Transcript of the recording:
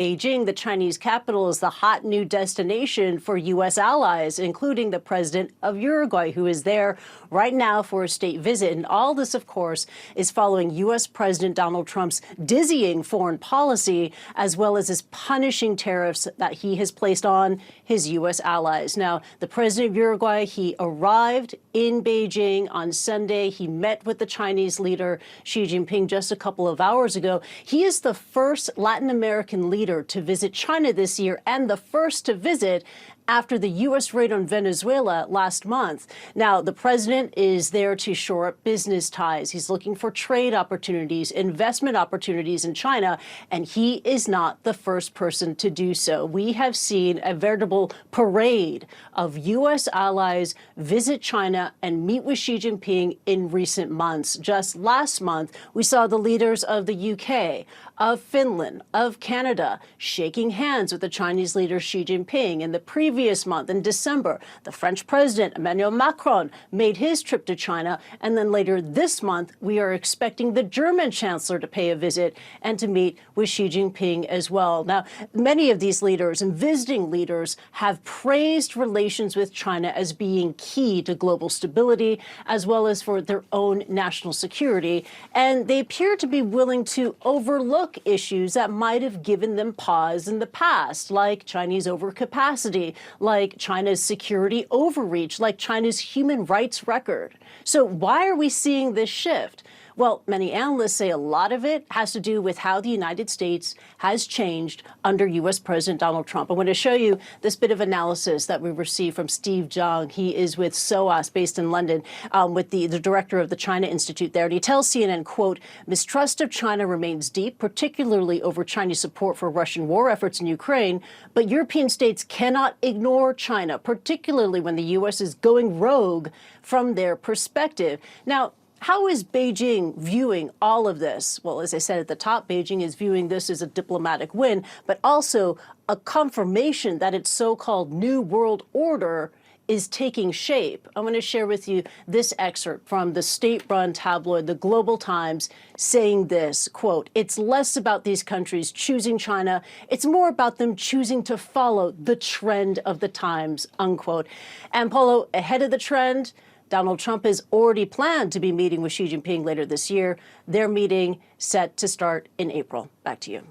Beijing, the Chinese capital, is the hot new destination for U.S. allies, including the president of Uruguay, who is there right now for a state visit. And all this, of course, is following U.S. President Donald Trump's dizzying foreign policy, as well as his punishing tariffs that he has placed on his U.S. allies. Now, the president of Uruguay, he arrived in Beijing on Sunday. He met with the Chinese leader, Xi Jinping, just a couple of hours ago. He is the first Latin American leader to visit China this year and the first to visit after the U.S. raid on Venezuela last month. Now, the president is there to shore up business ties. He's looking for trade opportunities, investment opportunities in China, and he is not the first person to do so. We have seen a veritable parade of U.S. allies visit China and meet with Xi Jinping in recent months. Just last month, we saw the leaders of the U.K., of Finland, of Canada, shaking hands with the Chinese leader Xi Jinping. In the previous month, in December, the French president, Emmanuel Macron, made his trip to China. And then later this month, we are expecting the German chancellor to pay a visit and to meet with Xi Jinping as well. Now, many of these leaders and visiting leaders have praised relations with China as being key to global stability, as well as for their own national security. And they appear to be willing to overlook issues that might have given them pause in the past, like Chinese overcapacity, like China's security overreach, like China's human rights record. So why are we seeing this shift? Well, many analysts say a lot of it has to do with how the United States has changed under U.S. President Donald Trump. I want to show you this bit of analysis that we received from Steve Zhang. He is with SOAS, based in London, with the director of the China Institute there. And he tells CNN, quote, "Mistrust of China remains deep, particularly over Chinese support for Russian war efforts in Ukraine. But European states cannot ignore China, particularly when the U.S. is going rogue from their perspective." Now, how is Beijing viewing all of this? Well, as I said at the top, Beijing is viewing this as a diplomatic win, but also a confirmation that its so-called New World Order is taking shape. I'm going to share with you this excerpt from the state-run tabloid, the Global Times, saying this, quote, "It's less about these countries choosing China. It's more about them choosing to follow the trend of the times," unquote. And Polo, ahead of the trend, Donald Trump has already planned to be meeting with Xi Jinping later this year. Their meeting set to start in April. Back to you.